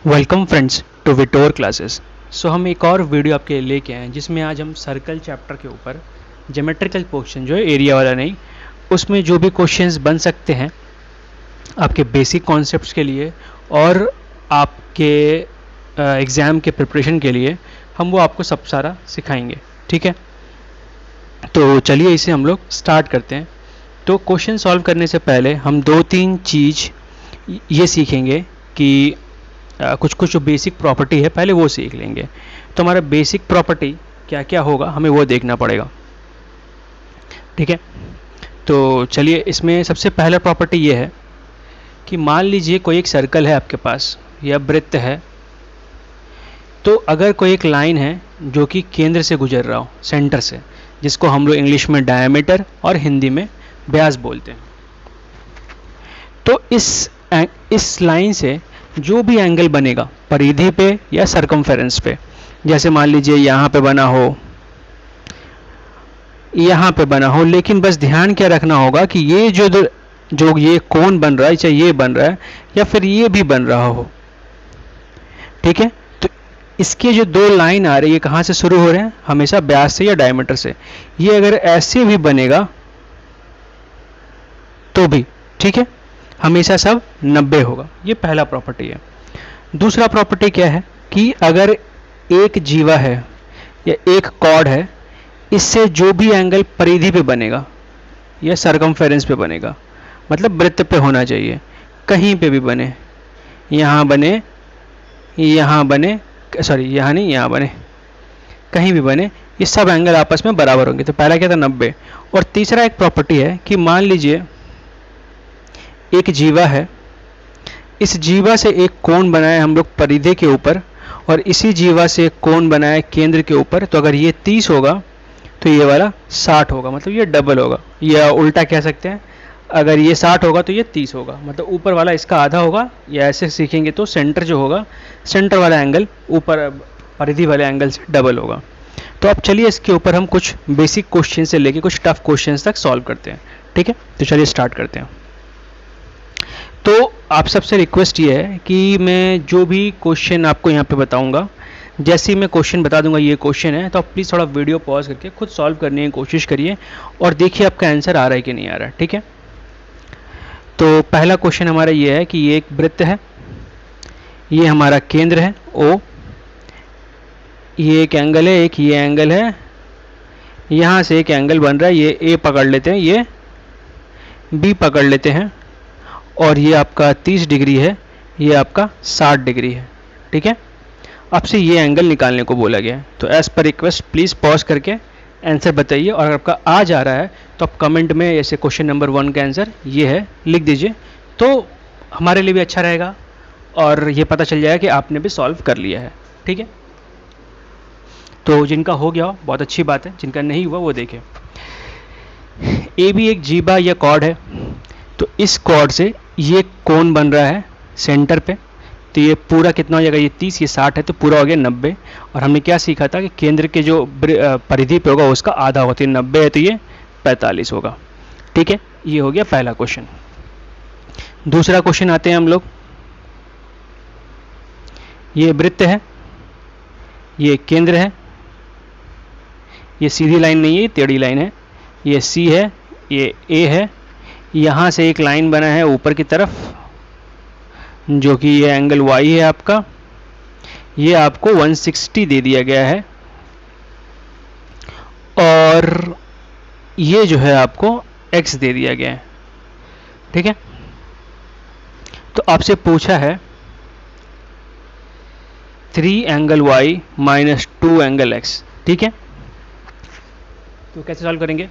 Welcome friends to Vitor classes. So हम एक और वीडियो आपके लिए लेके आए हैं जिसमें आज हम सर्कल चैप्टर के ऊपर ज्योमेट्रिकल क्वेश्चन जो है एरिया वाला नहीं, उसमें जो भी क्वेश्चंस बन सकते हैं आपके बेसिक कॉन्सेप्ट्स के लिए और आपके एग्ज़ाम के प्रिपरेशन के लिए हम वो आपको सब सारा सिखाएंगे। ठीक है, तो चलिए इसे हम लोग स्टार्ट करते हैं। तो क्वेश्चन सॉल्व करने से पहले हम दो तीन चीज़ ये सीखेंगे कि कुछ कुछ जो बेसिक प्रॉपर्टी है पहले वो सीख लेंगे। तो हमारा बेसिक प्रॉपर्टी क्या क्या होगा हमें वो देखना पड़ेगा। ठीक है, तो चलिए इसमें सबसे पहला प्रॉपर्टी ये है कि मान लीजिए कोई एक सर्कल है आपके पास या वृत्त है, तो अगर कोई एक लाइन है जो कि केंद्र से गुजर रहा हो, सेंटर से, जिसको हम लोग इंग्लिश में डायमीटर और हिंदी में व्यास बोलते हैं, तो इस लाइन से जो भी एंगल बनेगा परिधि पे या सरकमफेरेंस पे, जैसे मान लीजिए यहाँ पे बना हो, यहाँ पे बना हो, लेकिन बस ध्यान क्या रखना होगा कि ये जो ये कोण बन रहा है, चाहे ये बन रहा है या फिर ये भी बन रहा हो, ठीक है, तो इसके जो दो लाइन आ रही है कहाँ से शुरू हो रहे हैं, हमेशा व्यास से या डायमीटर से। ये अगर ऐसे भी बनेगा तो भी ठीक है, हमेशा सब 90 होगा। ये पहला प्रॉपर्टी है। दूसरा प्रॉपर्टी क्या है कि अगर एक जीवा है या एक कॉर्ड है, इससे जो भी एंगल परिधि पे बनेगा या सरकमफेरेंस पे बनेगा, मतलब वृत्त पे होना चाहिए, कहीं पे भी बने, यहाँ बने, यहाँ बने, सॉरी यहाँ नहीं, यहाँ बने, कहीं भी बने, ये सब एंगल आपस में बराबर होंगे। तो पहला क्या था 90। और तीसरा एक प्रॉपर्टी है कि मान लीजिए एक जीवा है, इस जीवा से एक कोण बनाए हम लोग परिधि के ऊपर और इसी जीवा से एक कोण बनाए केंद्र के ऊपर, तो अगर ये 30 होगा तो ये वाला 60 होगा, मतलब ये डबल होगा, या उल्टा कह सकते हैं, अगर ये 60 होगा तो ये 30 होगा, मतलब ऊपर वाला इसका आधा होगा। या ऐसे सीखेंगे तो सेंटर जो होगा, सेंटर वाला एंगल ऊपर परिधि वाले एंगल से डबल होगा। तो अब चलिए इसके ऊपर हम कुछ बेसिक क्वेश्चन से लेके कुछ टफ क्वेश्चन तक सॉल्व करते हैं। ठीक है, तो चलिए स्टार्ट करते हैं। तो आप सबसे रिक्वेस्ट ये है कि मैं जो भी क्वेश्चन आपको यहाँ पे बताऊंगा, जैसे ही मैं क्वेश्चन बता दूंगा ये क्वेश्चन है, तो आप प्लीज़ थोड़ा वीडियो पॉज करके खुद सॉल्व करने की कोशिश करिए और देखिए आपका आंसर आ रहा है कि नहीं आ रहा है। ठीक है, तो पहला क्वेश्चन हमारा ये है कि ये एक वृत्त है, ये हमारा केंद्र है O, ये एक एंगल है, एक ये एंगल है, यहाँ से एक एंगल बन रहा है, ये A पकड़ लेते हैं, ये B पकड़ लेते हैं, और ये आपका 30 डिग्री है, ये आपका 60 डिग्री है। ठीक है, आपसे ये एंगल निकालने को बोला गया है। तो as per request please pause करके आंसर बताइए, और अगर आपका आ जा रहा है तो आप कमेंट में ऐसे क्वेश्चन नंबर 1 का आंसर ये है लिख दीजिए, तो हमारे लिए भी अच्छा रहेगा और ये पता चल जाएगा कि आपने भी सॉल्व कर लिया है। ठीक है, तो जिनका हो गया बहुत अच्छी बात है, जिनका नहीं हुआ वो देखें। ए भी एक जीवा या कॉर्ड है, तो इस कॉर्ड से ये कोण बन रहा है सेंटर पे, तो ये पूरा कितना हो जाएगा, ये 30, ये 60 है, तो पूरा हो गया 90। और हमने क्या सीखा था कि केंद्र के जो परिधि पे होगा उसका आधा होता है, 90 है तो ये 45 होगा। ठीक है, ये हो गया पहला क्वेश्चन। दूसरा क्वेश्चन आते हैं हम लोग। ये वृत्त है, ये केंद्र है, ये सीधी लाइन नहीं है, ये टेढ़ी लाइन है, ये सी है, ये ए है, यहाँ से एक लाइन बना है ऊपर की तरफ जो कि ये एंगल y है आपका, ये आपको 160 दे दिया गया है, और ये जो है आपको x दे दिया गया है। ठीक है, तो आपसे पूछा है 3 angle y minus 2 angle x। ठीक है, तो कैसे सॉल्व करेंगे?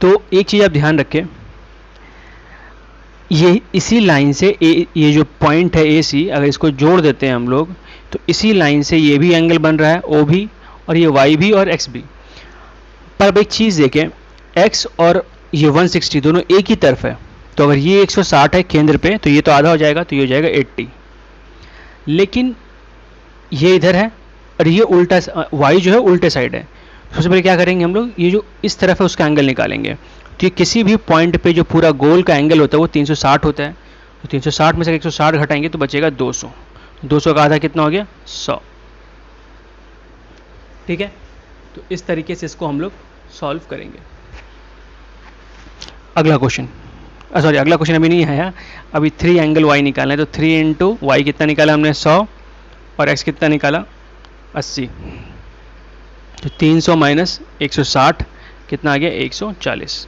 तो एक चीज़ आप ध्यान रखें, ये इसी लाइन से ये जो पॉइंट है ए सी, अगर इसको जोड़ देते हैं हम लोग, तो इसी लाइन से ये भी एंगल बन रहा है ओ भी, और ये वाई भी और एक्स भी। पर अब एक चीज़ देखें, एक्स और ये 160 दोनों एक ही तरफ है, तो अगर ये 160 है केंद्र पे, तो ये तो आधा हो जाएगा, तो ये हो जाएगा 80। लेकिन ये इधर है और ये उल्टा, वाई जो है उल्टे साइड है। सबसे पहले क्या करेंगे हम लोग, ये जो इस तरफ है उसका एंगल निकालेंगे। तो ये किसी भी पॉइंट पे जो पूरा गोल का एंगल होता है वो 360 होता है, तो 360 में से 160 घटाएंगे तो बचेगा 200। 200 का आधा कितना हो गया? 100। ठीक है, तो इस तरीके से इसको हम लोग सॉल्व करेंगे। अगला क्वेश्चन, सॉरी अगला क्वेश्चन अभी नहीं आया, अभी 3 एंगल y निकालना है। तो 3 इंटू वाई कितना निकाला हमने? 100, और x कितना निकाला? 80। तो 300 माइनस 160 कितना आ गया? 140।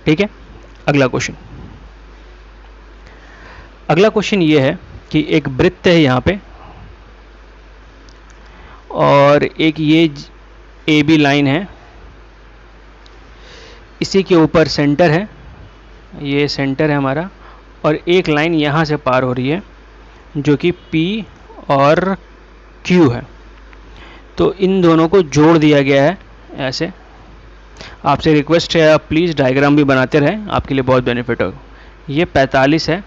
ठीक है, अगला क्वेश्चन। अगला क्वेश्चन ये है कि एक वृत्त है यहाँ पे, और एक ये ए बी लाइन है, इसी के ऊपर सेंटर है, ये सेंटर है हमारा, और एक लाइन यहाँ से पार हो रही है जो कि P और Q है। तो इन दोनों को जोड़ दिया गया है ऐसे। आपसे रिक्वेस्ट है आप प्लीज़ डायग्राम भी बनाते रहें, आपके लिए बहुत बेनिफिट होगा। ये 45 है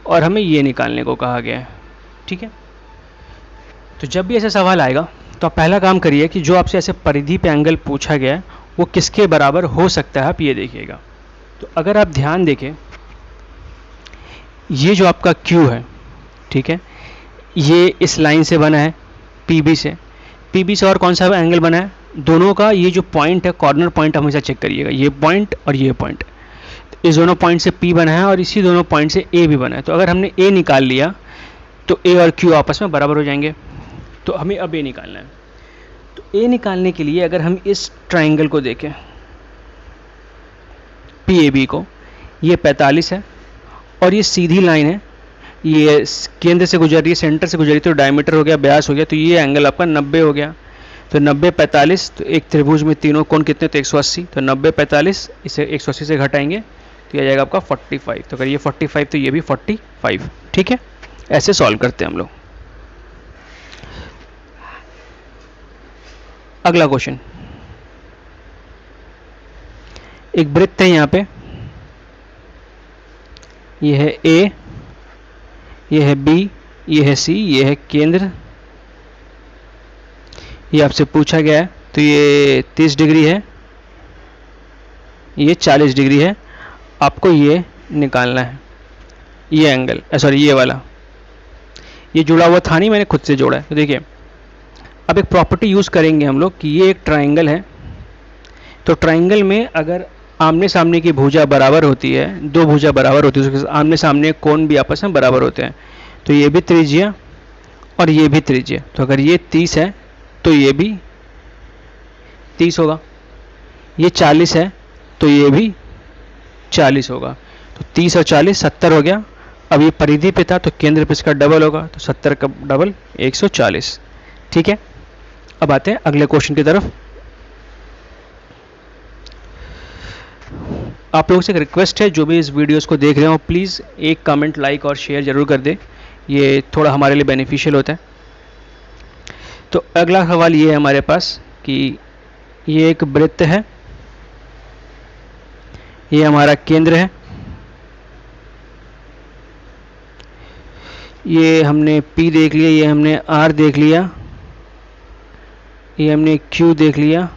और हमें ये निकालने को कहा गया है। ठीक है, तो जब भी ऐसा सवाल आएगा तो आप पहला काम करिए कि जो आपसे ऐसे परिधि पे एंगल पूछा गया है वो किसके बराबर हो सकता है, आप ये देखिएगा। तो अगर आप ध्यान देखें, ये जो आपका Q है, ठीक है, ये इस लाइन से बना है PB से, PB से और कौन सा एंगल बना है? दोनों का ये जो पॉइंट है, कॉर्नर पॉइंट हमेशा चेक करिएगा, ये पॉइंट और ये पॉइंट। इस दोनों पॉइंट से P बना है और इसी दोनों पॉइंट से A भी बना है। तो अगर हमने A निकाल लिया तो A और Q आपस में बराबर हो जाएंगे। तो हमें अब A निकालना है। तो A निकालने के लिए अगर हम इस ट्राइंगल को देखें, PAB को, ये 45 है और ये सीधी लाइन है, ये केंद्र से गुजर रही है, सेंटर से गुजरी, तो डायमीटर हो गया, व्यास हो गया, तो ये एंगल आपका 90 हो गया। तो 90 45, तो एक त्रिभुज में तीनों कोण कितने? तो 180। तो 90 45 इसे 180 से घटाएंगे तो ये आ जाएगा आपका 45। तो अगर ये 45 तो ये भी 45। ठीक है, ऐसे सॉल्व करते हैं हम लोग। अगला क्वेश्चन, एक वृत्त है यहाँ पे, ये है A, ये है B, ये है C, ये है केंद्र, ये आपसे पूछा गया है। तो ये 30 डिग्री है, ये 40 डिग्री है, आपको ये निकालना है, ये एंगल, सॉरी ये वाला, ये जुड़ा हुआ था नहीं, मैंने खुद से जोड़ा है। तो देखिए अब एक प्रॉपर्टी यूज़ करेंगे हम लोग कि ये एक ट्राइंगल है। तो ट्राइंगल में अगर आमने सामने की भुजा बराबर होती है, दो भुजा बराबर होती है, उसके आमने सामने कोण भी आपस में बराबर होते हैं। तो ये भी त्रिज्या और ये भी त्रिज्या, तो अगर ये 30 है तो ये भी 30 होगा, ये 40 है तो ये भी 40 होगा। तो 30 और 40 70 हो गया। अब ये परिधि पे था तो केंद्र पे इसका डबल होगा, तो 70 का डबल 140। ठीक है, अब आते हैं अगले क्वेश्चन की तरफ। आप लोगों से एक रिक्वेस्ट है, जो भी इस वीडियोस को देख रहे हो प्लीज़ एक कमेंट, लाइक और शेयर जरूर कर दें, ये थोड़ा हमारे लिए बेनिफिशियल होता है। तो अगला सवाल ये है हमारे पास कि ये एक वृत्त है, ये हमारा केंद्र है, ये हमने P देख लिया, ये हमने R देख लिया, ये हमने Q देख लिया,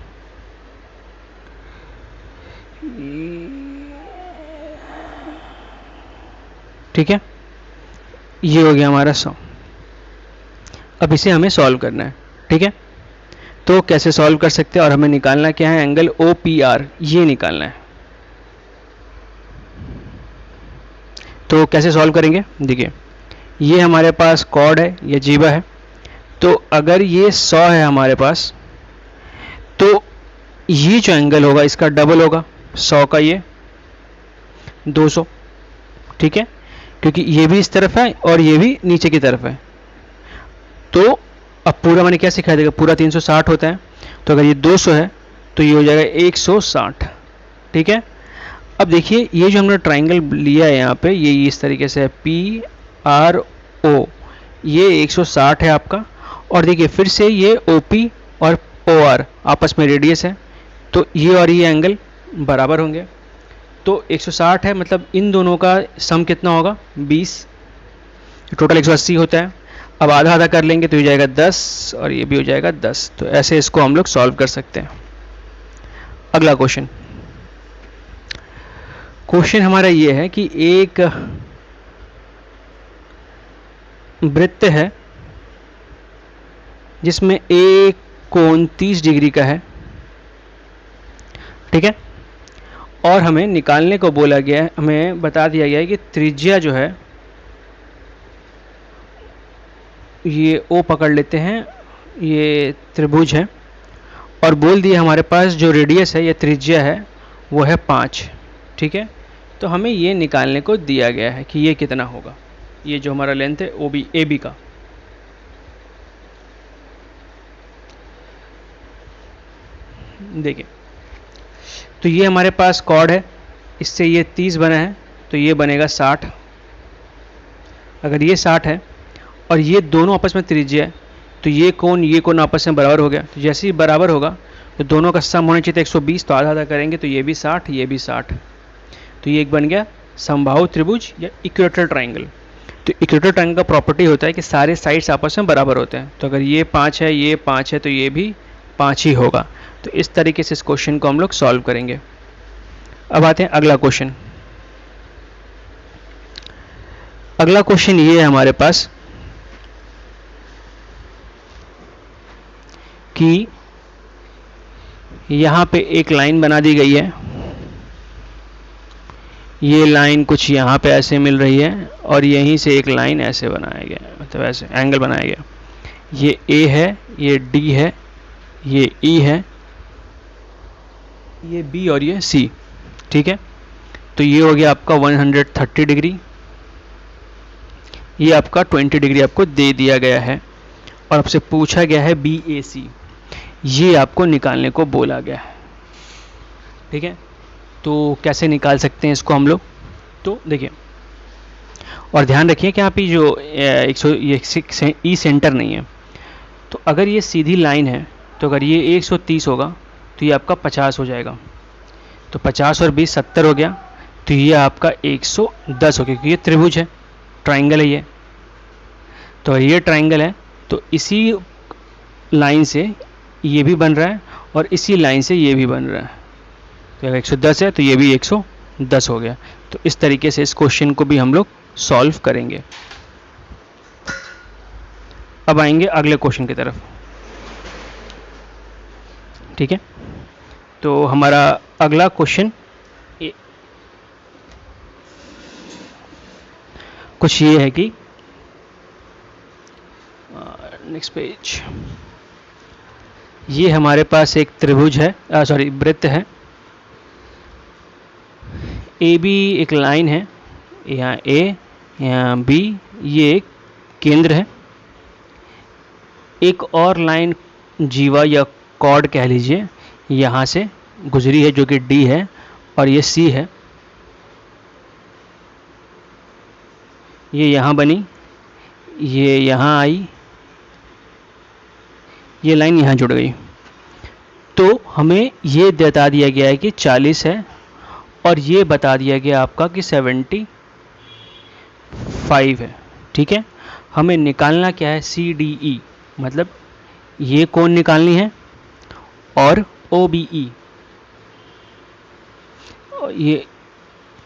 ठीक है, ये हो गया हमारा 100। अब इसे हमें सॉल्व करना है। ठीक है, तो कैसे सॉल्व कर सकते हैं और हमें निकालना क्या है? एंगल OPR, ये निकालना है। तो कैसे सॉल्व करेंगे? देखिए ये हमारे पास कॉर्ड है, ये जीवा है, तो अगर ये 100 है हमारे पास, तो ये जो एंगल होगा इसका डबल होगा, 100 का ये 200। ठीक है, क्योंकि ये भी इस तरफ है और ये भी नीचे की तरफ है। तो अब पूरा मैंने क्या सिखा देगा, पूरा 360 होता है, तो अगर ये 200 है तो ये हो जाएगा 160। ठीक है, अब देखिए ये जो हमने ट्राइंगल लिया है यहाँ पे, ये इस तरीके से है PRO, ये 160 है आपका। और देखिए फिर से ये OP और OR आपस में रेडियस है, तो ये और ये एंगल बराबर होंगे। तो 160 है, मतलब इन दोनों का सम कितना होगा? 20, टोटल 180 होता है। अब आधा आधा कर लेंगे तो ये जाएगा 10 और ये भी हो जाएगा 10। तो ऐसे इसको हम लोग सॉल्व कर सकते हैं। अगला क्वेश्चन, क्वेश्चन हमारा ये है कि एक वृत्त है जिसमें एक कोण 30 डिग्री का है, ठीक है, और हमें निकालने को बोला गया है, हमें बता दिया गया है कि त्रिज्या जो है ये O पकड़ लेते हैं, ये त्रिभुज है, और बोल दिया हमारे पास जो रेडियस है या त्रिज्या है वो है 5, ठीक है। तो हमें ये निकालने को दिया गया है कि ये कितना होगा, ये जो हमारा लेंथ है OB AB का। देखिए, तो ये हमारे पास कॉर्ड है, इससे ये 30 बना है, तो ये बनेगा 60। अगर ये 60 है और ये दोनों आपस में त्रिज्या है, तो ये कोण आपस में बराबर हो गया। तो जैसे ही बराबर होगा तो दोनों का सम होना चाहिए 120, तो आधा आधा करेंगे तो ये भी 60, ये भी 60, तो ये एक बन गया समबाहु त्रिभुज या इक्वेटर ट्राइंगल। तो इक्वेटर ट्राइंगल का प्रॉपर्टी होता है कि सारे साइड्स आपस में बराबर होते हैं। तो अगर ये 5 है, ये 5 है, तो ये भी 5 ही होगा। तो इस तरीके से इस क्वेश्चन को हम लोग सॉल्व करेंगे। अब आते हैं अगला क्वेश्चन। अगला क्वेश्चन ये है हमारे पास कि यहाँ पे एक लाइन बना दी गई है, ये लाइन कुछ यहाँ पे ऐसे मिल रही है और यहीं से एक लाइन ऐसे बनाया गया, मतलब ऐसे एंगल बनाया गया। ये A है, ये D है, ये E है, ये B और ये C, ठीक है। तो ये हो गया आपका 130 डिग्री, ये आपका 20 डिग्री आपको दे दिया गया है और आपसे पूछा गया है BAC, ये आपको निकालने को बोला गया है, ठीक है। तो कैसे निकाल सकते हैं इसको हम लोग, तो देखिए और ध्यान रखिए कि यहाँ पे जो ई सेंटर नहीं है। तो अगर ये सीधी लाइन है तो अगर ये 130 होगा तो ये आपका 50 हो जाएगा, तो 50 और 20 70 हो गया, तो ये आपका 110 हो गया, क्योंकि ये त्रिभुज है, ट्राइंगल है ये। तो ये ट्राइंगल है तो इसी लाइन से ये भी बन रहा है और इसी लाइन से ये भी बन रहा है, तो अगर 110 है तो ये भी 110 हो गया। तो इस तरीके से इस क्वेश्चन को भी हम लोग सॉल्व करेंगे। अब आएंगे अगले क्वेश्चन की तरफ, ठीक है। तो हमारा अगला क्वेश्चन कुछ ये है कि नेक्स्ट पेज, ये हमारे पास एक त्रिभुज है, सॉरी वृत्त है, AB एक लाइन है, यहाँ A यहाँ B, ये एक केंद्र है, एक और लाइन जीवा या कॉर्ड कह लीजिए यहाँ से गुजरी है जो कि D है, और ये C है, ये यहाँ बनी, ये यहाँ आई, ये लाइन यहाँ जुड़ गई। तो हमें ये बता दिया गया है कि 40 है और ये बता दिया गया आपका कि 75 है, ठीक है। हमें निकालना क्या है, CDE, मतलब ये कोण निकालनी है और OBE,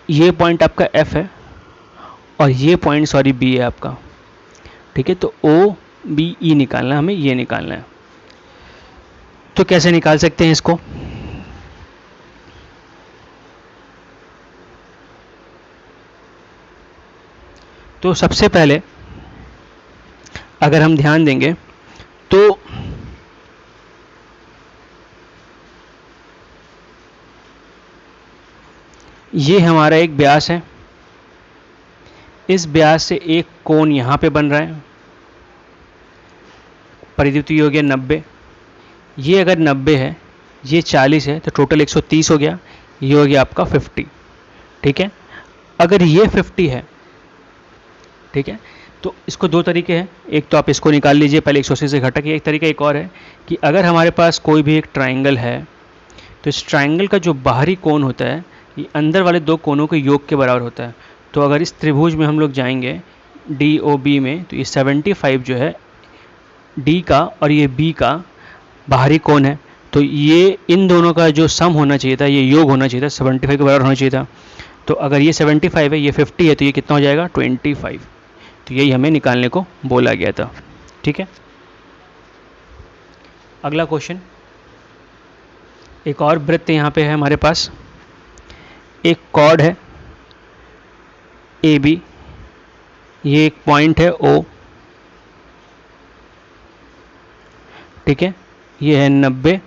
ये पॉइंट आपका F है और ये पॉइंट सॉरी B है आपका, ठीक है। तो OBE निकालना है, हमें ये निकालना है। तो कैसे निकाल सकते हैं इसको, तो सबसे पहले अगर हम ध्यान देंगे तो ये हमारा एक व्यास है, इस व्यास से एक कोण यहाँ पे बन रहा है, परिद्युति हो गया 90, ये अगर 90 है, ये 40 है, तो टोटल 130 हो गया, ये हो गया आपका 50, ठीक है। अगर ये 50 है, ठीक है, तो इसको दो तरीके हैं, एक तो आप इसको निकाल लीजिए पहले 180 से घटा के, एक तरीका एक और है कि अगर हमारे पास कोई भी एक ट्राइंगल है तो इस ट्राइंगल का जो बाहरी कोण होता है ये अंदर वाले दो कोणों के योग के बराबर होता है। तो अगर इस त्रिभुज में हम लोग जाएंगे DOB में, तो ये 75 जो है D का और ये B का बाहरी कोण है, तो ये इन दोनों का जो सम होना चाहिए था, ये योग होना चाहिए था, 75 के बराबर होना चाहिए था। तो अगर ये 75 है, ये 50 है, तो ये कितना हो जाएगा 25। तो यही हमें निकालने को बोला गया था, ठीक है। अगला क्वेश्चन, एक और वृत्त यहाँ पे है हमारे पास, एक कॉर्ड है ए बी, ये एक पॉइंट है ओ, ठीक है, ये है 90,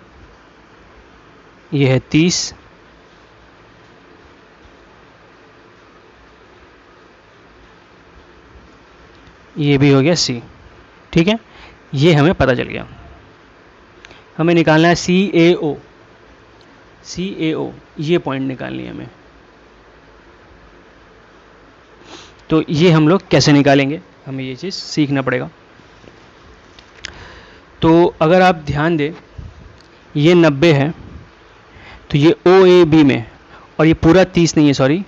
ये है 30, ये भी हो गया सी, ठीक है, ये हमें पता चल गया। हमें निकालना है सी ए ओ, ये पॉइंट निकालनी है हमें। तो ये हम लोग कैसे निकालेंगे, हमें ये चीज़ सीखना पड़ेगा। तो अगर आप ध्यान दें, ये 90 है, तो ये ओ ए बी में, और ये पूरा 30 नहीं है, सॉरी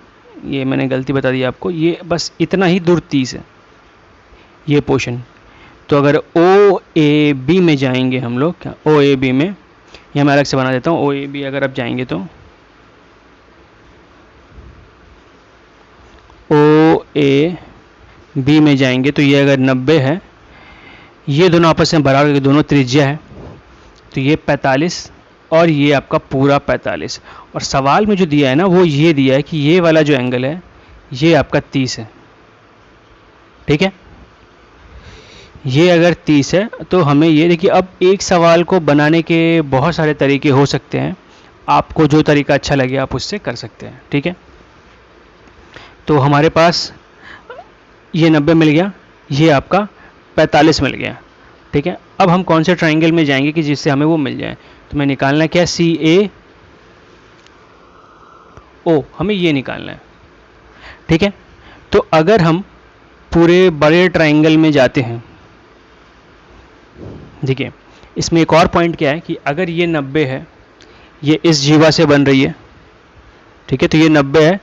ये मैंने गलती बता दी आपको, ये बस इतना ही दूर 30 है ये पोर्शन। तो अगर ओ ए बी में जाएंगे हम लोग, क्या ओ ए बी में, ये मैं अलग से बना देता हूँ, ओ ए बी अगर आप जाएंगे तो ओ ए बी में जाएंगे तो ये अगर 90 है, ये दोनों आपस में बराबर, दोनों त्रिज्या है, तो ये 45 और ये आपका पूरा 45, और सवाल में जो दिया है ना वो ये दिया है कि ये वाला जो एंगल है ये आपका 30 है, ठीक है, ये अगर 30 है तो हमें ये देखिए, अब एक सवाल को बनाने के बहुत सारे तरीके हो सकते हैं, आपको जो तरीका अच्छा लगे आप उससे कर सकते हैं, ठीक है। तो हमारे पास ये 90 मिल गया, ये आपका 45 मिल गया, ठीक है। अब हम कौन से ट्राइंगल में जाएंगे कि जिससे हमें वो मिल जाए, तो मैं निकालना क्या, सी ए ओ, हमें ये निकालना है, ठीक है। तो अगर हम पूरे बड़े ट्राइंगल में जाते हैं, देखिए इसमें एक और पॉइंट क्या है कि अगर ये 90 है, ये इस जीवा से बन रही है, ठीक है, तो ये 90 है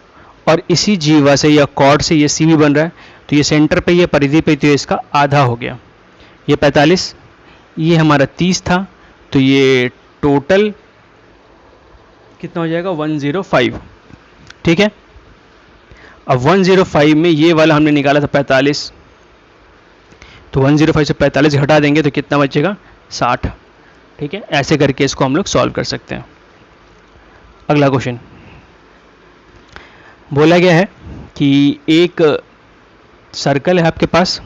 और इसी जीवा से या कॉर्ड से ये सी भी बन रहा है, तो ये सेंटर पे, ये परिधि पे, तो ये इसका आधा हो गया, ये 45, ये हमारा 30 था, तो ये टोटल कितना हो जाएगा, 105, ठीक है। अब 105 में ये वाला हमने निकाला था 45, तो 105 से 45 हटा देंगे तो कितना बचेगा, 60, ठीक है। ऐसे करके इसको हम लोग सॉल्व कर सकते हैं। अगला क्वेश्चन बोला गया है कि एक सर्कल है आपके पास,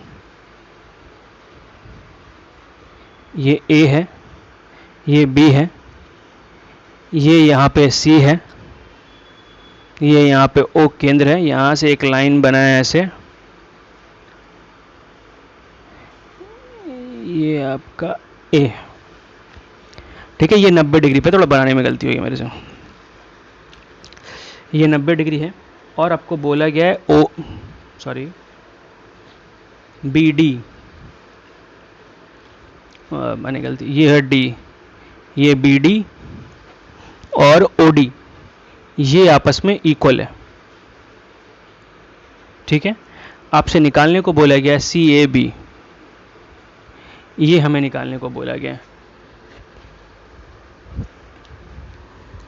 ये ए है, ये बी है, ये यहाँ पे सी है, ये यहाँ पे ओ केंद्र है, यहाँ से एक लाइन बना है ऐसे, ये आपका ए, ठीक है। ये 90 डिग्री पे, थोड़ा बनाने में गलती हुई है मेरे से, ये 90 डिग्री है, और आपको बोला गया है ओ, सॉरी बी डी, मैंने गलती, ये है डी, ये बी डी और ओ डी, ये आपस में इक्वल है, ठीक है। आपसे निकालने को बोला गया है सी ए बी, ये हमें निकालने को बोला गया है।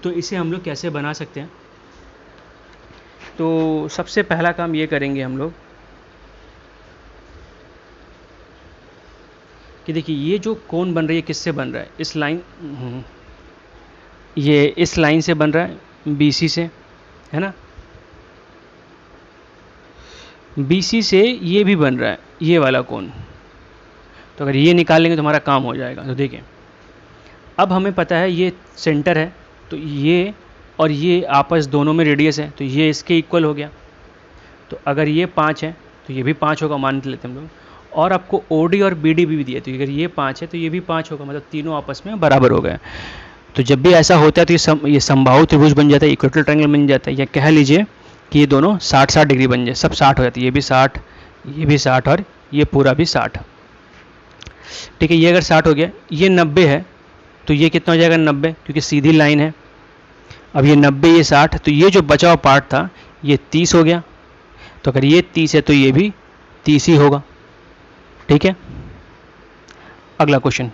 तो इसे हम लोग कैसे बना सकते हैं, तो सबसे पहला काम ये करेंगे हम लोग कि देखिए ये जो कोण बन रही है किससे बन रहा है, इस लाइन, ये इस लाइन से बन रहा है, BC से, है ना, BC से ये भी बन रहा है ये वाला कोण, तो अगर ये निकाल लेंगे तो हमारा काम हो जाएगा। तो देखिए अब हमें पता है ये सेंटर है, तो ये और ये आपस दोनों में रेडियस है, तो ये इसके इक्वल हो गया, तो अगर ये 5 है तो ये भी 5 होगा, मान लेते हैं हम लोग, और आपको OD और BD भी दिया, तो अगर ये 5 है तो ये भी 5 होगा, मतलब तीनों आपस में बराबर हो गए। तो जब भी ऐसा होता है तो ये समबाहु त्रिभुज बन जाता है, इक्वेटोरियल ट्रायंगल बन जाता है, या कह लीजिए कि ये दोनों 60-60 डिग्री बन जाए, सब 60 हो जाती है, ये भी 60, ये भी 60 और ये पूरा भी 60, ठीक है। ये अगर 60 हो गया, ये 90 है, तो ये कितना हो जाएगा 90, क्योंकि सीधी लाइन है। अब ये 90, ये 60, तो ये जो बचा हुआ पार्ट था ये 30 हो गया, तो अगर ये 30 है तो ये भी 30 ही होगा, ठीक है। अगला क्वेश्चन,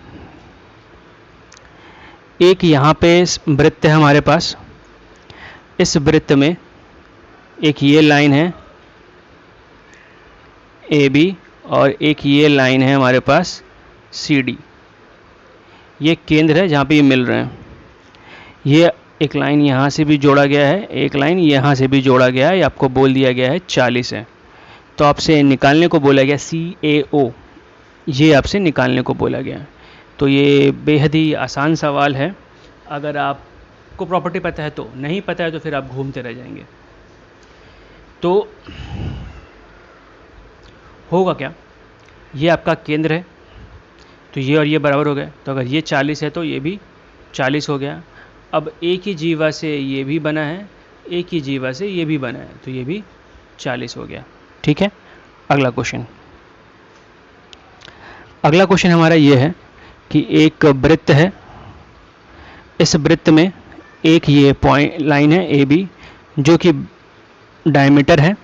एक यहाँ पे वृत्त है हमारे पास, इस वृत्त में एक ये लाइन है AB और एक ये लाइन है हमारे पास CD, ये केंद्र है जहाँ पे ये मिल रहे हैं। ये एक लाइन यहाँ से भी जोड़ा गया है, एक लाइन यहाँ से भी जोड़ा गया है, ये आपको बोल दिया गया है 40 है। तो आपसे निकालने को बोला गया CAO, ये आपसे निकालने को बोला गया है। तो ये बेहद ही आसान सवाल है। अगर आपको प्रॉपर्टी पता है तो, नहीं पता है तो फिर आप घूमते रह जाएंगे। तो होगा क्या, ये आपका केंद्र है, तो ये और ये बराबर हो गए। तो अगर ये 40 है तो ये भी 40 हो गया। अब एक ही जीवा से ये भी बना है, एक ही जीवा से ये भी बना है, तो ये भी 40 हो गया। ठीक है, अगला क्वेश्चन। अगला क्वेश्चन हमारा ये है कि एक वृत्त है, इस वृत्त में एक ये पॉइंट लाइन है AB जो कि डायमीटर है,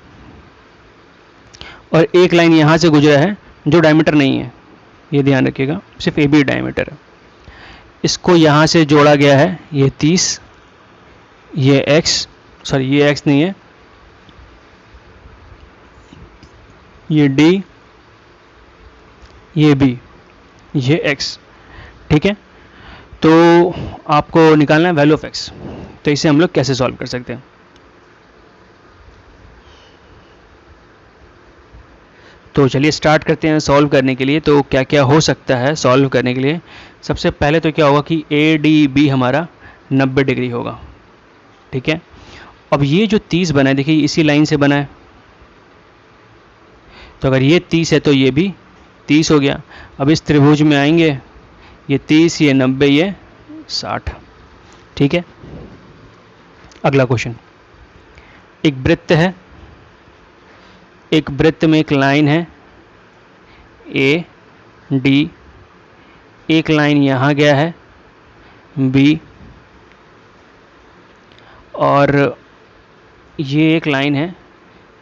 और एक लाइन यहाँ से गुजरा है जो डायमीटर नहीं है, ये ध्यान रखिएगा, सिर्फ AB डायमीटर है। इसको यहाँ से जोड़ा गया है, ये 30, ये ये X नहीं है, ये D, ये B, ये X। ठीक है, तो आपको निकालना है वैल्यू ऑफ X। तो इसे हम लोग कैसे सॉल्व कर सकते हैं? तो चलिए स्टार्ट करते हैं सॉल्व करने के लिए। तो क्या क्या हो सकता है सॉल्व करने के लिए? सबसे पहले तो क्या होगा कि ADB हमारा 90 डिग्री होगा। ठीक है, अब ये जो 30 बना है, देखिए इसी लाइन से बना है, तो अगर ये 30 है तो ये भी 30 हो गया। अब इस त्रिभुज में आएंगे, ये 30, ये 90, ये 60। ठीक है, अगला क्वेश्चन। एक वृत्त है, एक वृत्त में एक लाइन है AD, एक लाइन यहाँ गया है B, और ये एक लाइन है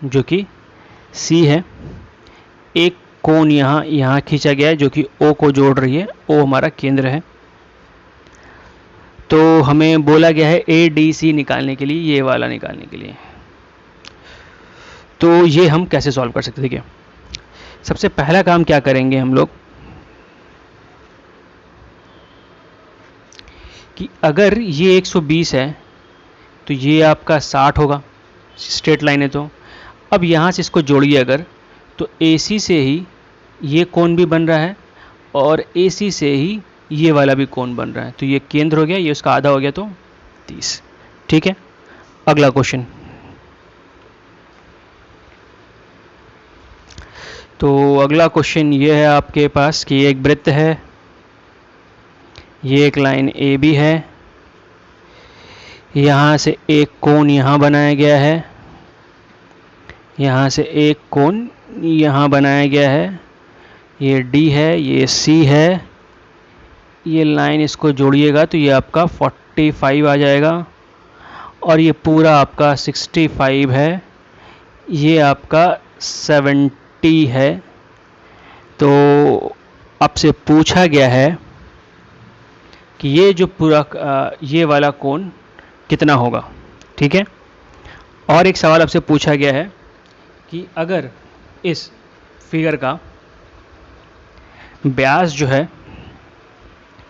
जो कि C है। एक कोण यहाँ खींचा गया है जो कि O को जोड़ रही है, O हमारा केंद्र है। तो हमें बोला गया है ADC निकालने के लिए, ये वाला निकालने के लिए। तो ये हम कैसे सॉल्व कर सकते हैं? देखिए, सबसे पहला काम क्या करेंगे हम लोग कि अगर ये 120 है तो ये आपका 60 होगा, स्ट्रेट लाइन है। तो अब यहाँ से इसको जोड़िए अगर, तो AC से ही ये कोण भी बन रहा है और AC से ही ये वाला भी कोण बन रहा है। तो ये केंद्र हो गया, ये उसका आधा हो गया, तो 30। ठीक है, अगला क्वेश्चन। तो अगला क्वेश्चन ये है आपके पास कि एक वृत्त है, ये एक लाइन AB है, यहाँ से एक कोण यहाँ बनाया गया है, यहाँ से एक कोण यहाँ बनाया गया है, ये D है, ये C है, ये लाइन इसको जोड़िएगा तो ये आपका 45 आ जाएगा, और ये पूरा आपका 65 है, ये आपका 70 है। तो आपसे पूछा गया है कि ये जो पूरा ये वाला कोण कितना होगा। ठीक है, और एक सवाल आपसे पूछा गया है कि अगर इस फिगर का व्यास जो है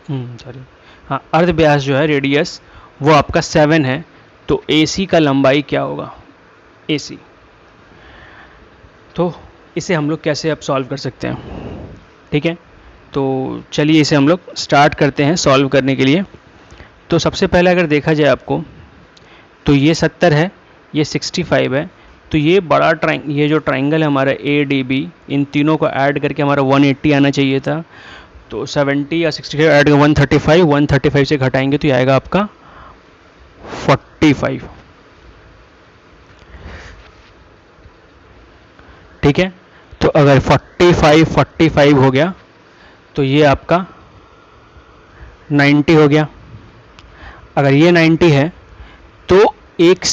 अर्ध व्यास जो है, रेडियस, वो आपका 7 है, तो AC का लंबाई क्या होगा? AC। तो इसे हम लोग कैसे अब सॉल्व कर सकते हैं? ठीक है, तो चलिए इसे हम लोग स्टार्ट करते हैं सॉल्व करने के लिए। तो सबसे पहले अगर देखा जाए आपको, तो ये 70 है, ये 65 है, तो ये बड़ा ये जो ट्राइंगल है हमारा ADB, इन तीनों को ऐड करके हमारा 180 आना चाहिए था। तो 70 या 65 ऐड 135 से घटाएंगे तो ये आएगा आपका 45। ठीक है, तो अगर 45 हो गया तो ये आपका 90 हो गया। अगर ये 90 है तो एक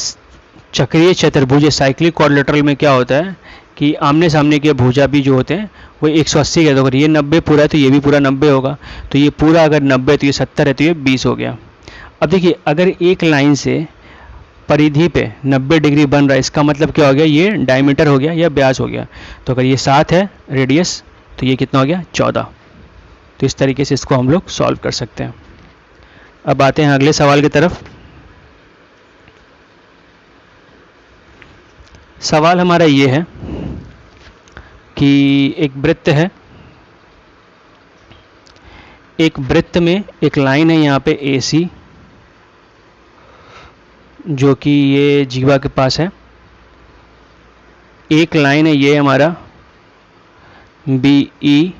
चक्रीय चतुर्भुज साइक्लिक क्वाड्रिलेटरल में क्या होता है कि आमने सामने के भुजा भी जो होते हैं वो 180 के, तो अगर ये 90 पूरा है तो ये भी पूरा 90 होगा। तो ये पूरा अगर 90 तो ये 70 है, तो ये 20 हो गया। अब देखिए, अगर एक लाइन से परिधि पे 90 डिग्री बन रहा है, इसका मतलब क्या हो गया? ये डायमीटर हो गया या व्यास हो गया। तो अगर ये 7 है रेडियस, तो ये कितना हो गया? 14। तो इस तरीके से इसको हम लोग सॉल्व कर सकते हैं। अब आते हैं अगले सवाल की तरफ। सवाल हमारा ये है कि एक वृत्त है, एक वृत्त में एक लाइन है यहाँ पे AC, जो कि ये जीवा के पास है। एक लाइन है ये हमारा BE,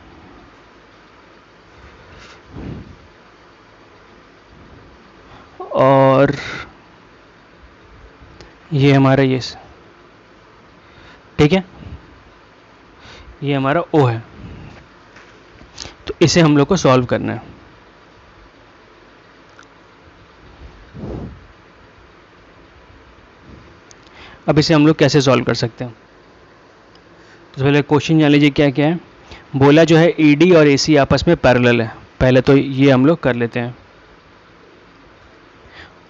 और ये हमारा ये, ठीक है, ये हमारा O है। तो इसे हम लोग को सॉल्व करना है। अब इसे हम लोग कैसे सॉल्व कर सकते हैं? तो पहले क्वेश्चन जान लीजिए क्या क्या है। बोला जो है ED और AC आपस में पैरेलल है, पहले तो ये हम लोग कर लेते हैं।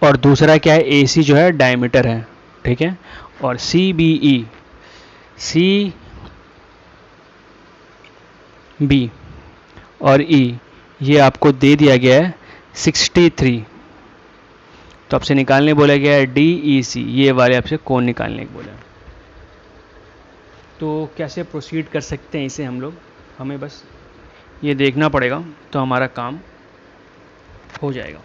और दूसरा क्या है, AC जो है डायमीटर है, ठीक है। और CBE, CB और E ये आपको दे दिया गया है 63। तो आपसे निकालने बोला गया है DEC, ये वाले आपसे कोण निकालने को बोला है। तो कैसे प्रोसीड कर सकते हैं इसे हम लोग, हमें बस ये देखना पड़ेगा, तो हमारा काम हो जाएगा।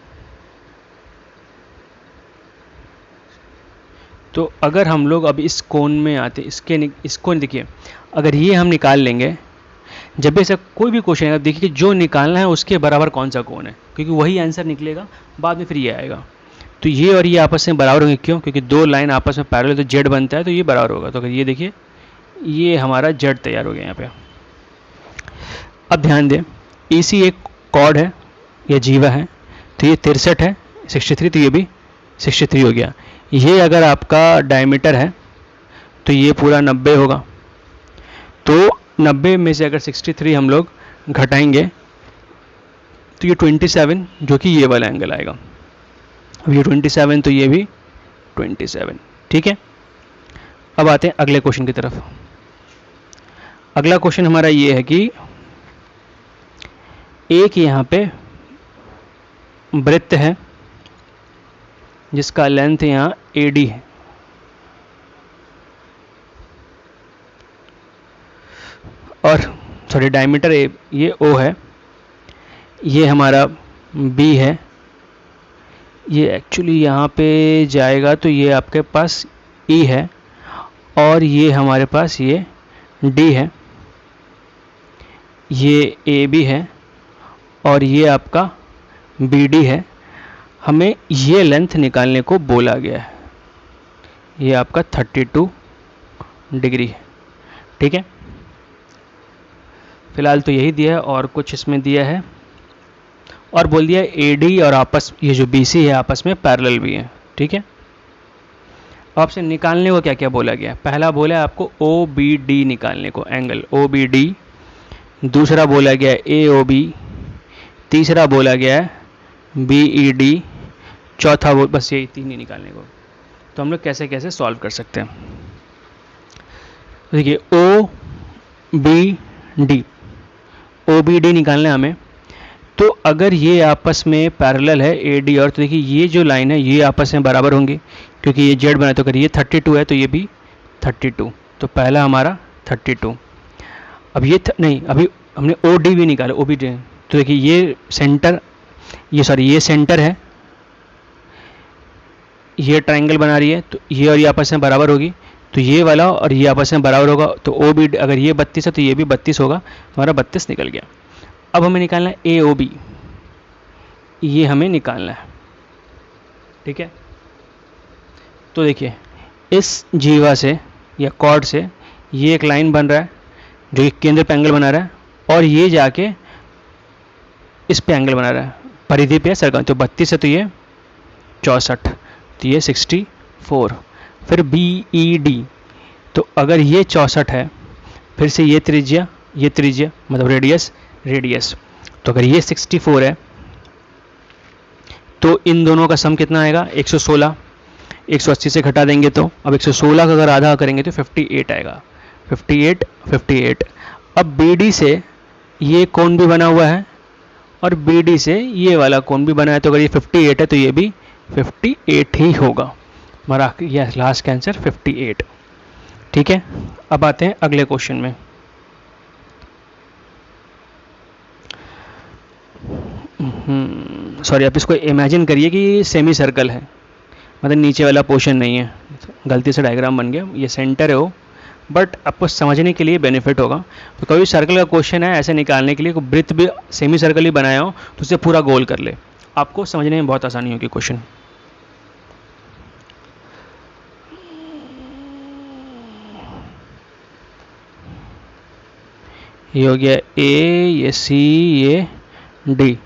तो अगर हम लोग अब इस कोण में आते, इसको देखिए, अगर ये हम निकाल लेंगे, जब भी ऐसा कोई भी क्वेश्चन है, देखिए जो निकालना है उसके बराबर कौन सा कोण है, क्योंकि वही आंसर निकलेगा, बाद में फिर ये आएगा। तो ये और ये आपस में बराबर होंगे, क्यों? क्योंकि दो लाइन आपस में पैरेलल, तो जेड बनता है, तो ये बराबर होगा। तो अगर ये देखिए, ये हमारा जेड तैयार हो गया यहाँ पे। अब ध्यान दें, EC एक कॉर्ड है या जीवा है, तो ये 63 है, 63, तो ये भी 63 हो गया। ये अगर आपका डायमीटर है तो ये पूरा 90 होगा। तो 90 में से अगर 63 हम लोग घटाएंगे तो ये 27, जो कि ये वाला एंगल आएगा। अब ये 27, तो ये भी 27, ठीक है। अब आते हैं अगले क्वेश्चन की तरफ। अगला क्वेश्चन हमारा ये है कि एक यहाँ पे वृत्त है जिसका लेंथ यहाँ AD है, और सॉरी डायमीटर ये O है, ये हमारा B है, ये एक्चुअली यहाँ पे जाएगा तो ये आपके पास E है, और ये हमारे पास ये D है, ये AB है, और ये आपका BD है। हमें ये लेंथ निकालने को बोला गया है, ये आपका 32 डिग्री है, ठीक है। फिलहाल तो यही दिया है, और कुछ इसमें दिया है, और बोल दिया AD और आपस ये जो BC है आपस में पैरेलल भी है, ठीक है। आपसे निकालने को क्या क्या बोला गया? पहला बोला है आपको OBD निकालने को, एंगल OBD। दूसरा बोला गया है AOB। तीसरा बोला गया है BED। चौथा वो, बस यही तीन ही निकालने को। तो हम लोग कैसे कैसे सॉल्व कर सकते हैं? देखिए OBD निकालना है हमें। तो अगर ये आपस में पैरेलल है AD और, तो देखिए ये जो लाइन है ये आपस में बराबर होंगी, क्योंकि ये जेड बना, तो अगर ये 32 है तो ये भी 32। तो पहला हमारा 32। अब ये नहीं, अभी हमने OD भी निकाला, OBD। तो देखिए ये सेंटर, ये सेंटर है, ये ट्रायंगल बना रही है, तो ये और ये आपस में बराबर होगी, तो ये वाला और ये आपस में बराबर होगा। तो OB अगर ये 32 है तो ये भी 32 होगा, हमारा 32 निकल गया। अब हमें निकालना है AOB, ये हमें निकालना है, ठीक है। तो देखिए इस जीवा से या कॉर्ड से ये एक लाइन बन रहा है जो कि केंद्र पे एंगल बना रहा है, और ये जाके इस पे एंगल बना रहा है, परिधि पे सर्कल। तो 32 है तो ये 64, तो ये 64। फिर BED, तो अगर ये 64 है, फिर से ये त्रिज्या मतलब रेडियस, तो अगर ये 64 है तो इन दोनों का सम कितना आएगा? 116। 180 से घटा देंगे तो, अब 116 का अगर आधा करेंगे तो 58 आएगा। 58। अब BD से ये कोण भी बना हुआ है, और बी डी से ये वाला कोण भी बना है, तो अगर ये 58 है तो ये भी 58 ही होगा। हमारा यह लास्ट का आंसर 58। ठीक है, अब आते हैं अगले क्वेश्चन में। सॉरी, आप इसको इमेजिन करिए कि सेमी सर्कल है, मतलब नीचे वाला पोर्शन नहीं है, गलती से डायग्राम बन गया, ये सेंटर है वो, बट आपको समझने के लिए बेनिफिट होगा। तो कभी सर्कल का क्वेश्चन है ऐसे निकालने के लिए, वृत्त भी सेमी सर्कल ही बनाया हो तो उसे पूरा गोल कर ले, आपको समझने में बहुत आसानी होगी क्वेश्चन। ये हो गया ए, ये सी, ये डी,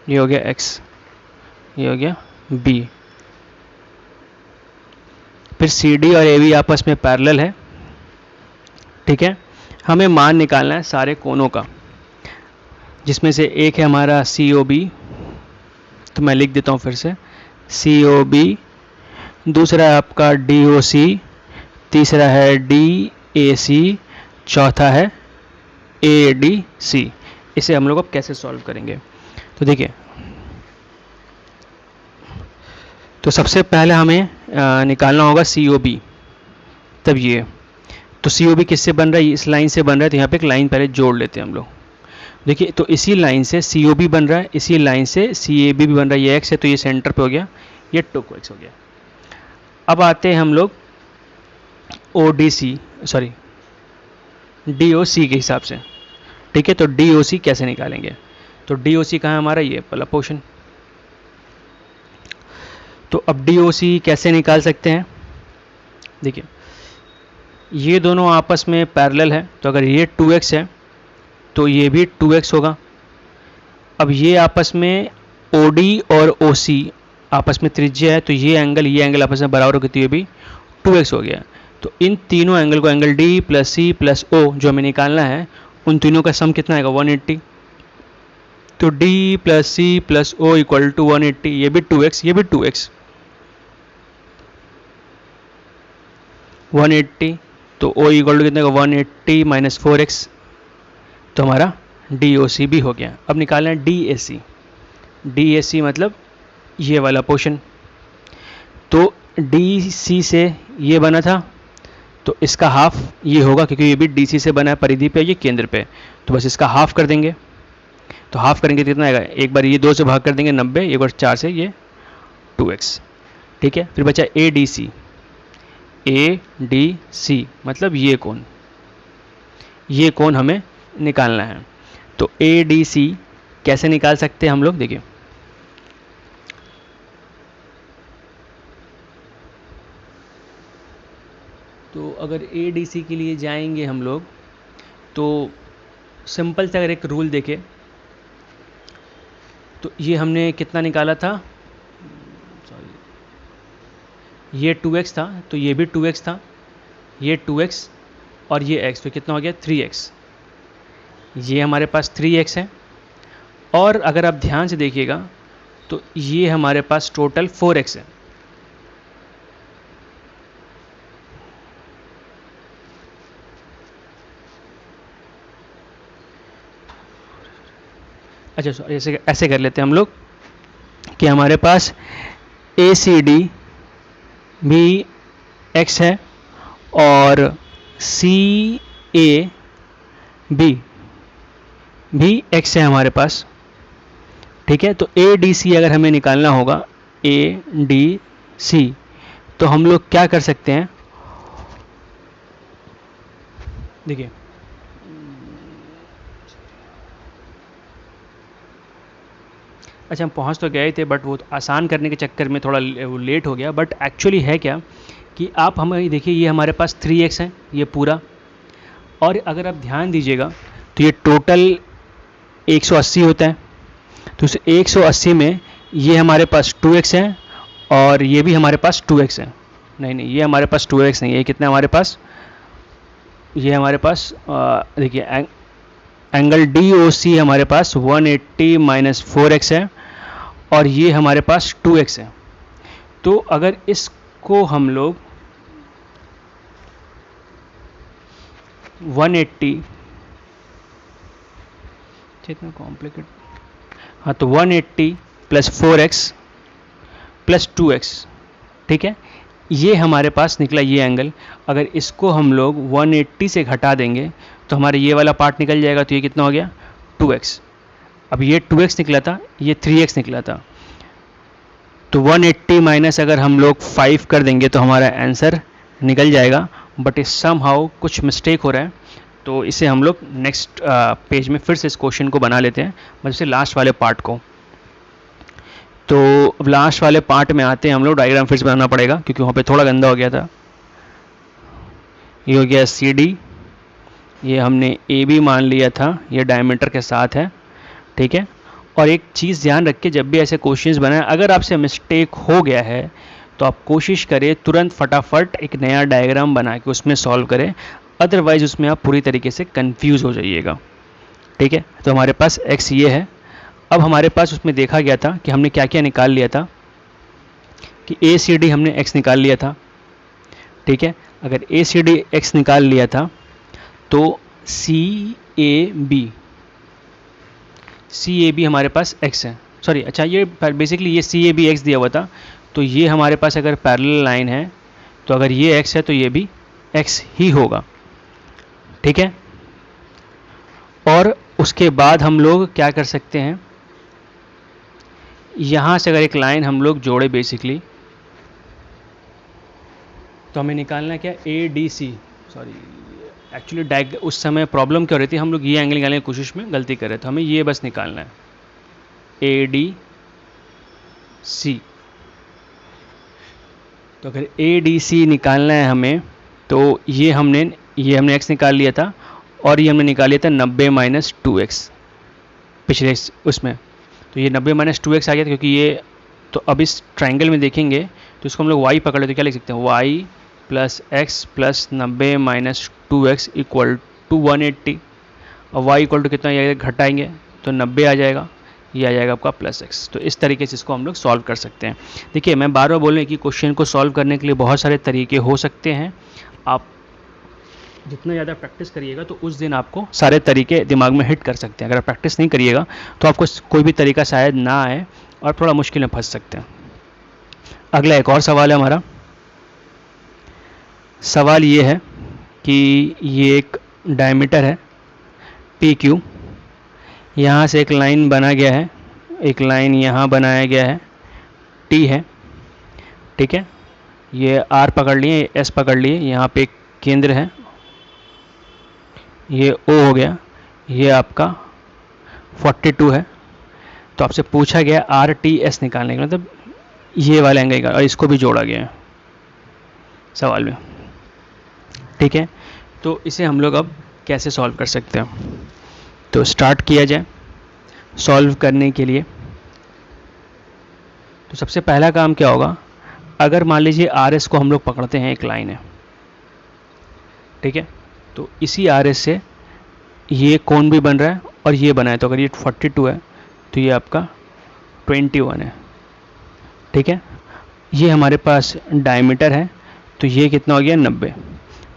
ये हो गया एक्स, ये हो गया बी। फिर सी डी और ए बी आपस में पैरेलल है। ठीक है, हमें मान निकालना है सारे कोनों का, जिसमें से एक है हमारा सी ओ बी, तो मैं लिख देता हूँ फिर से, सी ओ बी, दूसरा है आपका डी ओ सी, तीसरा है डी ए सी, चौथा है ए डी सी। इसे हम लोग अब कैसे सॉल्व करेंगे, तो देखिए, तो सबसे पहले हमें निकालना होगा सी ओ बी, तब ये, तो सी ओ बी किससे बन रहा है, इस लाइन से बन रहा है, तो यहाँ पे एक लाइन पहले जोड़ लेते हैं हम लोग। देखिए, तो इसी लाइन से सी ओ बी बन रहा है, इसी लाइन से सी ए बी भी बन रहा है, ये एक्स है तो ये सेंटर पे हो गया, ये टू को एक्स हो गया। अब आते हैं हम लोग O D C, sorry D O C के हिसाब से। ठीक है, तो डी ओ सी कैसे निकालेंगे, तो डी ओ सी कहाँ है हमारा, ये वाला पोर्शन। तो अब डी ओ सी कैसे निकाल सकते हैं, देखिए, ये दोनों आपस में पैरेलल है, तो अगर ये 2x है तो ये भी 2x होगा। अब ये आपस में OD और OC आपस में त्रिज्या है, तो ये एंगल आपस में बराबर होगी, तो ये भी 2x हो गया। तो इन तीनों एंगल को, angle D plus C plus O जो हमें निकालना है, उन तीनों का सम कितना आएगा, 180। तो D plus C plus O equal to 180, ये भी 2x, ये भी 2x, 180, तो O इक्वल टू कितने का, 180 माइनस 4x, तो हमारा DOC भी हो गया। अब निकालना है DAC, DAC मतलब ये वाला पोर्शन। तो DC से ये बना था, तो इसका हाफ ये होगा, क्योंकि ये भी DC से बना है, परिधि पे, ये केंद्र पे, तो बस इसका हाफ कर देंगे। तो हाफ करेंगे तो कितना आएगा, एक बार ये 2 से भाग कर देंगे 90, एक बार 4 से ये 2x। ठीक है, फिर बचा ADC, ADC मतलब ये कोण, ये कोण हमें निकालना है। तो ADC कैसे निकाल सकते हैं हम लोग, देखिए, तो अगर ADC के लिए जाएंगे हम लोग, तो सिंपल से अगर एक रूल देखें, तो ये हमने कितना निकाला था, सॉरी, ये 2x था, तो ये भी 2x था, ये 2x और ये x, तो कितना हो गया 3x। ये हमारे पास 3x है, और अगर आप ध्यान से देखिएगा तो ये हमारे पास टोटल 4x है। अच्छा, ऐसे ऐसे कर लेते हैं हम लोग कि हमारे पास ACD भी x है और CAB भी x है हमारे पास। ठीक है, तो ADC अगर हमें निकालना होगा, ADC, तो हम लोग क्या कर सकते हैं, देखिए, अच्छा हम पहुंच तो गए थे, बट वो आसान करने के चक्कर में थोड़ा लेट हो गया। बट एक्चुअली है क्या कि आप हमें देखिए, ये हमारे पास 3x है ये पूरा, और अगर आप ध्यान दीजिएगा तो ये टोटल 180 होता है, तो उस 180 में ये हमारे पास 2x है और ये भी हमारे पास 2x है। नहीं, ये हमारे पास 2x नहीं है, ये कितना हमारे पास, ये हमारे पास देखिए, एंगल DOC हमारे पास 180 माइनस 4x है, और ये हमारे पास 2x है। तो अगर इसको हम लोग 180 इतना कॉम्प्लिकेट। हाँ, तो 180 प्लस 4x प्लस 2x, ठीक है, ये हमारे पास निकला ये एंगल। अगर इसको हम लोग 180 से घटा देंगे तो हमारे ये वाला पार्ट निकल जाएगा, तो ये कितना हो गया 2x। अब ये 2x निकला था, ये 3x निकला था, तो 180 माइनस अगर हम लोग 5 कर देंगे तो हमारा आंसर निकल जाएगा। बट इस समहाउ कुछ मिस्टेक हो रहा है, तो इसे हम लोग नेक्स्ट पेज में फिर से इस क्वेश्चन को बना लेते हैं, मतलब से लास्ट वाले पार्ट को। तो अब लास्ट वाले पार्ट में आते हैं हम लोग, डायग्राम फिर से बनाना पड़ेगा क्योंकि वहाँ पे थोड़ा गंदा हो गया था। ये हो गया CD, ये हमने AB मान लिया था, ये डायमीटर के साथ है, ठीक है। और एक चीज़ ध्यान रख के जब भी ऐसे क्वेश्चंस बनाएं, अगर आपसे मिस्टेक हो गया है तो आप कोशिश करें तुरंत फटाफट एक नया डायग्राम बना के उसमें सॉल्व करें, अदरवाइज उसमें आप पूरी तरीके से कंफ्यूज हो जाइएगा, ठीक है। तो हमारे पास x ये है। अब हमारे पास उसमें देखा गया था कि हमने क्या क्या निकाल लिया था, कि ACD हमने x निकाल लिया था, ठीक है। अगर ACD x निकाल लिया था तो CAB हमारे पास x है, सॉरी, अच्छा ये बेसिकली ये CAB x दिया हुआ था, तो ये हमारे पास अगर पैरेलल लाइन है तो अगर ये x है तो ये भी x ही होगा, ठीक है। और उसके बाद हम लोग क्या कर सकते हैं, यहाँ से अगर एक लाइन हम लोग जोड़े बेसिकली, तो हमें निकालना है क्या ADC, सॉरी एक्चुअली उस समय प्रॉब्लम क्या हो रही थी, हम लोग ये एंगल निकालने की कोशिश में गलती कर रहे थे, हमें ये बस निकालना है ADC। तो अगर ADC निकालना है हमें, तो ये हमने x निकाल लिया था और ये हमने निकाल लिया था 90 माइनस 2x पिछले उसमें, तो ये 90 माइनस 2x आ गया था क्योंकि ये, तो अब इस ट्राइंगल में देखेंगे तो इसको हम लोग y पकड़ ले तो क्या लिख सकते हैं, y प्लस एक्स प्लस 90 माइनस 2x इक्वल टू 180। और y इक्वल टू कितना आएगा, घटाएंगे तो 90 आ जाएगा, ये आ जाएगा आपका प्लस x। तो इस तरीके से इसको हम लोग सॉल्व कर सकते हैं। देखिए मैं बार बार बोल रहा हूँ कि क्वेश्चन को सॉल्व करने के लिए बहुत सारे तरीके हो सकते हैं, आप जितना ज़्यादा प्रैक्टिस करिएगा तो उस दिन आपको सारे तरीके दिमाग में हिट कर सकते हैं। अगर प्रैक्टिस नहीं करिएगा तो आपको कोई भी तरीका शायद ना आए और थोड़ा मुश्किल में फंस सकते हैं। अगला एक और सवाल है हमारा। सवाल ये है कि ये एक डायमीटर है PQ, यहाँ से एक लाइन बना गया है, एक लाइन यहाँ बनाया गया है, T है, ठीक है। ये R पकड़ लिए, ये S पकड़ लिए, यहाँ पे एक केंद्र है, ये O हो गया, ये आपका 42 है। तो आपसे पूछा गया RTS निकालने का, मतलब ये वाला एंगल का, और इसको भी जोड़ा गया है सवाल में, ठीक है। तो इसे हम लोग अब कैसे सॉल्व कर सकते हैं, तो स्टार्ट किया जाए सॉल्व करने के लिए। तो सबसे पहला काम क्या होगा, अगर मान लीजिए RS को हम लोग पकड़ते हैं, एक लाइन है, ठीक है, तो इसी RS से ये कोण भी बन रहा है और ये बना है, तो अगर ये 42 है तो ये आपका 21 है, ठीक है। ये हमारे पास डायमीटर है, तो ये कितना हो गया 90।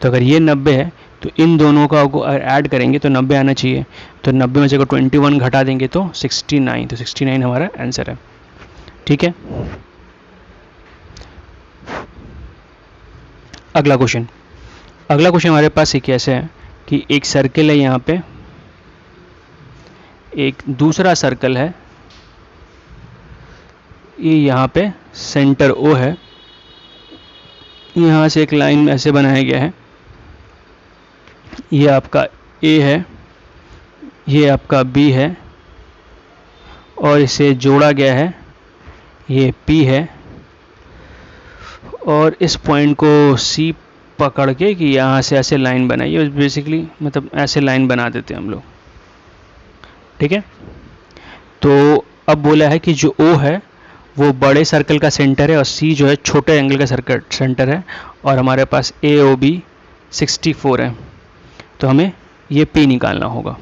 तो अगर ये 90 है तो इन दोनों का अगर ऐड करेंगे तो 90 आना चाहिए, तो 90 में से अगर 21 घटा देंगे तो 69, तो 69 हमारा आंसर है, ठीक है। अगला क्वेश्चन हमारे पास एक ऐसे है कि एक सर्कल है, यहाँ पे एक दूसरा सर्कल है, ये यहाँ पे सेंटर O है, यहाँ से एक लाइन ऐसे बनाया गया है, ये आपका A है, ये आपका B है और इसे जोड़ा गया है, ये P है, और इस पॉइंट को C पकड़ के कि यहाँ से ऐसे लाइन बनाइए, बेसिकली मतलब ऐसे लाइन बना देते हैं हम लोग, ठीक है। तो अब बोला है कि जो O है वो बड़े सर्कल का सेंटर है और C जो है छोटे एंगल का सर्कल सेंटर है, और हमारे पास AOB 64 है, तो हमें ये P निकालना होगा।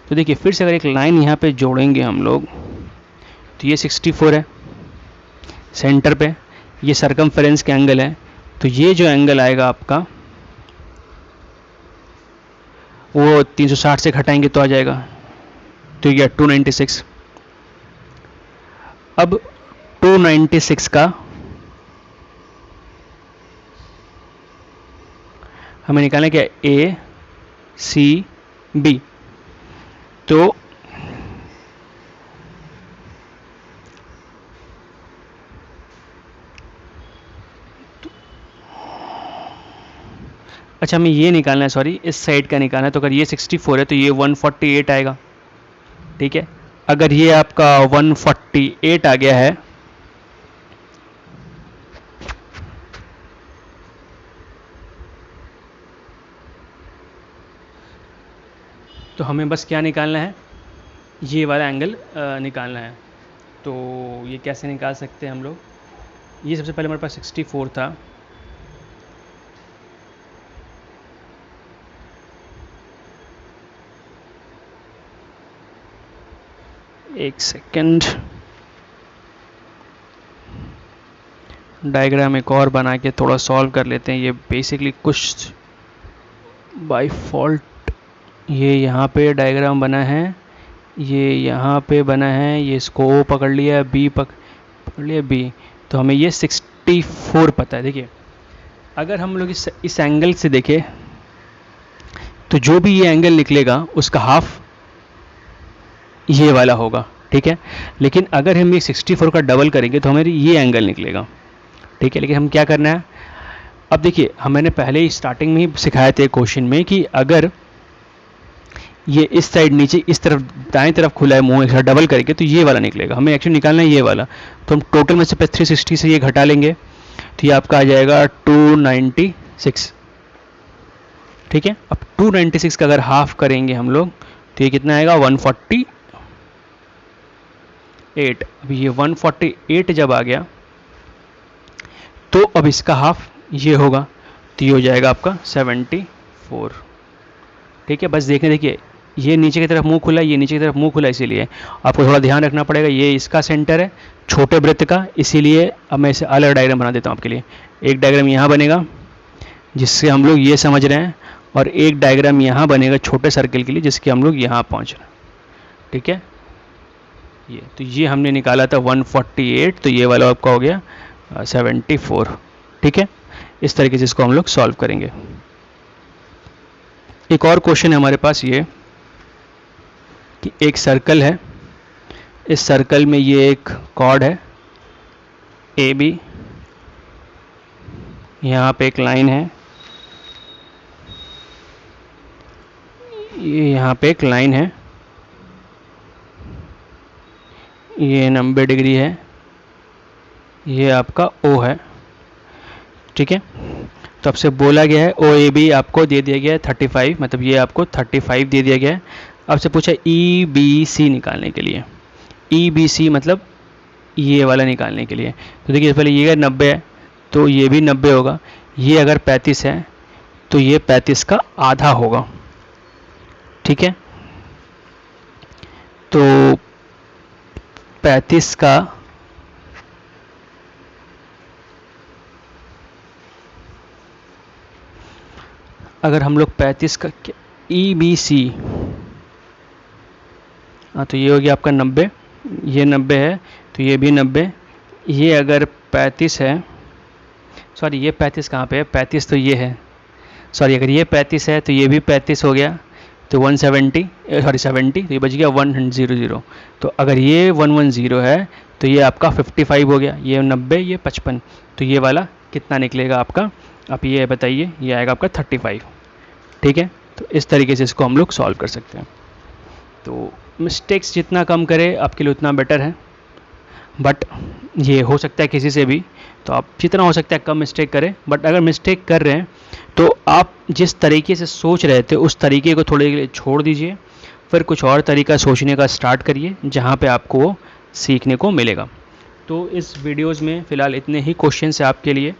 तो देखिए फिर से अगर एक लाइन यहाँ पे जोड़ेंगे हम लोग, तो ये 64 है सेंटर पे, ये सर्कमफेरेंस के एंगल है, तो ये जो एंगल आएगा आपका वो 360 से घटाएंगे तो आ जाएगा, तो ये 296। अब 296 का हमें निकालना क्या, ए सी बी। तो अच्छा, हमें ये निकालना है, सॉरी इस साइड का निकालना है। तो अगर ये 64 है तो ये 148 आएगा, ठीक है। अगर ये आपका 148 आ गया है तो हमें बस क्या निकालना है, ये वाला एंगल निकालना है। तो ये कैसे निकाल सकते हैं हम लोग, ये सबसे पहले हमारे पास 64 था, एक सेकंड, डायग्राम एक और बना के थोड़ा सॉल्व कर लेते हैं। ये बेसिकली कुछ बाय फॉल्ट ये यहाँ पे डायग्राम बना है, ये यहाँ पे बना है, ये इसको ओ पकड़ लिया, बी पकड़ लिया बी, तो हमें ये 64 पता है। देखिए अगर हम लोग इस एंगल से देखें तो जो भी ये एंगल निकलेगा उसका हाफ ये वाला होगा, ठीक है। लेकिन अगर हम ये 64 का डबल करेंगे तो हमारी ये एंगल निकलेगा, ठीक है। लेकिन हम क्या करना है, अब देखिए मैंने पहले ही स्टार्टिंग में ही सिखाया था क्वेश्चन में कि अगर ये इस साइड नीचे इस तरफ दाएं तरफ खुला है मुंह, एक डबल करके तो ये वाला निकलेगा। हमें एक्चुअली निकालना है ये वाला, तो हम टोटल में से 360 से ये घटा लेंगे तो ये आपका आ जाएगा 296, ठीक है। अब 296 का अगर हाफ करेंगे हम लोग तो ये कितना आएगा, 148। अभी ये 148 जब आ गया तो अब इसका हाफ ये होगा, तो ये हो जाएगा आपका 74, ठीक है। बस देखिए ये नीचे की तरफ मुंह खुला है, ये नीचे की तरफ मुंह खुला है, इसीलिए आपको थोड़ा ध्यान रखना पड़ेगा। ये इसका सेंटर है छोटे वृत्त का, इसीलिए अब मैं इसे अलग डायग्राम बना देता हूँ आपके लिए। एक डायग्राम यहाँ बनेगा जिससे हम लोग ये समझ रहे हैं, और एक डायग्राम यहाँ बनेगा छोटे सर्किल के लिए जिसके हम लोग यहाँ पहुँच रहे हैं, ठीक है। ये तो ये हमने निकाला था 148, तो ये वाला आपका हो गया 74, ठीक है। इस तरीके से इसको हम लोग सॉल्व करेंगे। एक और क्वेश्चन है हमारे पास ये कि एक सर्कल है, इस सर्कल में ये एक कॉर्ड है ए बी, यहाँ पे एक लाइन है, ये यहाँ पे एक लाइन है, ये 90 डिग्री है, ये आपका ओ है, ठीक है। तो आपसे बोला गया है ओ ए बी आपको दे दिया गया है 35, मतलब ये आपको 35 दे दिया गया है। आपसे पूछा ई बी सी निकालने के लिए, ई बी सी मतलब ये वाला निकालने के लिए। तो देखिए पहले ये 90 है तो ये भी 90 होगा, ये अगर 35 है तो ये 35 का आधा होगा, ठीक है। तो 35 का अगर हम लोग 35 का ई बी सी, हाँ तो ये हो गया आपका 90, ये 90 है तो ये भी 90, ये अगर 35 है, सॉरी ये 35 कहाँ पे है, 35 तो ये है, सॉरी अगर ये 35 है तो ये भी 35 हो गया, तो 170 सॉरी 70, तो ये बच गया 100। तो अगर ये 110 है तो ये आपका 55 हो गया, ये 90 ये 55, तो ये वाला कितना निकलेगा आपका, आप ये बताइए, ये आएगा आपका 35, ठीक है। तो इस तरीके से इसको हम लोग सॉल्व कर सकते हैं। तो मिस्टेक्स जितना कम करें आपके लिए उतना बेटर है, बट ये हो सकता है किसी से भी, तो आप जितना हो सकता है कम मिस्टेक करें। बट अगर मिस्टेक कर रहे हैं तो आप जिस तरीके से सोच रहे थे उस तरीके को थोड़े के लिए छोड़ दीजिए, फिर कुछ और तरीका सोचने का स्टार्ट करिए जहाँ पे आपको वो सीखने को मिलेगा। तो इस वीडियोस में फ़िलहाल इतने ही क्वेश्चंस हैं आपके लिए,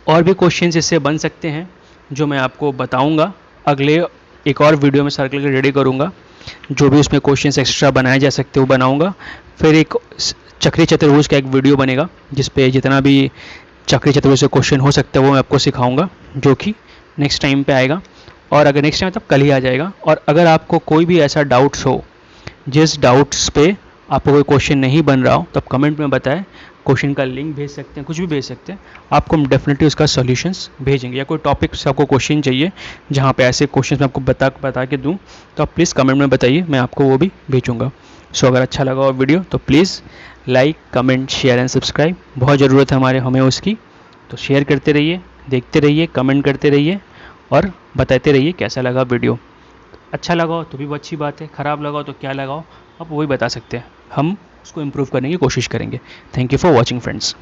और भी क्वेश्चंस इससे बन सकते हैं जो मैं आपको बताऊंगा अगले एक और वीडियो में सर्कल के रेडी करूंगा। जो भी उसमें क्वेश्चंस एक्स्ट्रा बनाए जा सकते हैं वो बनाऊंगा। फिर एक चक्रीय चतुर्भुज का एक वीडियो बनेगा जिस पे जितना भी चक्रीय चतुर्भुज से क्वेश्चन हो सकता है वो मैं आपको सिखाऊंगा, जो कि नेक्स्ट टाइम पे आएगा। और अगर नेक्स्ट टाइम तब कल ही आ जाएगा। और अगर आपको कोई भी ऐसा डाउट्स हो, जिस डाउट्स पे आपको कोई क्वेश्चन नहीं बन रहा हो, तब कमेंट में बताएं, क्वेश्चन का लिंक भेज सकते हैं, कुछ भी भेज सकते हैं, आपको हम डेफिनेटली उसका सॉल्यूशंस भेजेंगे। या कोई टॉपिक से आपको क्वेश्चन चाहिए जहाँ पे ऐसे क्वेश्चन मैं आपको बता के दूँ, तो आप प्लीज़ कमेंट में बताइए, मैं आपको वो भी भेजूँगा। सो अगर अच्छा लगा हो वीडियो तो please like, comment, share and subscribe, बहुत ज़रूरत है हमें उसकी। तो शेयर करते रहिए, देखते रहिए, कमेंट करते रहिए और बताते रहिए कैसा लगा वीडियो। अच्छा लगा हो तो भी वो अच्छी बात है, ख़राब लगा हो तो क्या लगा हो आप वो भी बता सकते हैं, हम उसको इम्प्रूव करने की कोशिश करेंगे। Thank you for watching friends.